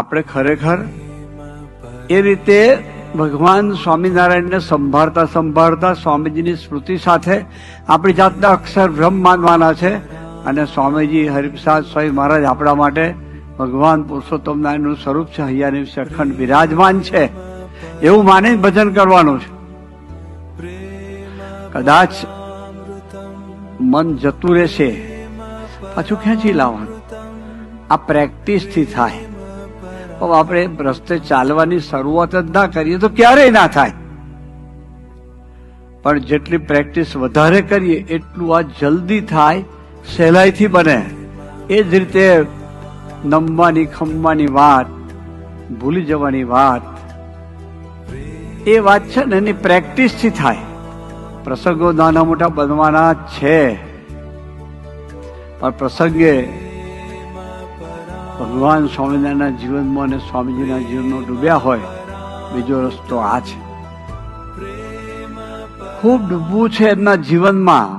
આપણે ખરેખર એ રીતે ભગવાન સ્વામિનારાયણને સંભાળતા સંભાળતા સ્વામીજીની સ્મૃતિ સાથે આપણી જાતને અક્ષર બ્રહ્મ માનવાના છે. અને સ્વામીજી હરિપ્રસાદ સ્વામી મહારાજ આપણા માટે ભગવાન પુરુષોત્તમ નારાયણનું સ્વરૂપ છે, હૈયાની સરખંડ બિરાજમાન છે એવું માની ભજન કરવાનું છે. કદાચ મન જતું રહેશે, પાછું ખેંચી લાવવાનું. આ પ્રેક્ટિસથી થાય. હવે આપણે રસ્તે ચાલવાની શરૂઆત જ ના કરીએ તો ક્યારેય ના થાય. પણ જેટલી પ્રેક્ટિસ વધારે કરીએ એટલું આ જલ્દી થાય, સહેલાઈથી બને. એ જ રીતે નમવાની ખમવાની વાત, ભૂલી જવાની વાત, એ વાત છે ને એની પ્રેક્ટિસથી થાય. પ્રસંગો નાના મોટા બનવાના છે, પણ પ્રસંગે ભગવાન સ્વામિનારાયણના જીવનમાં અને સ્વામીજીના જીવનમાં ડૂબ્યા હોય, બીજો રસ્તો આ છે. ખૂબ ડૂબવું છે એમના જીવનમાં.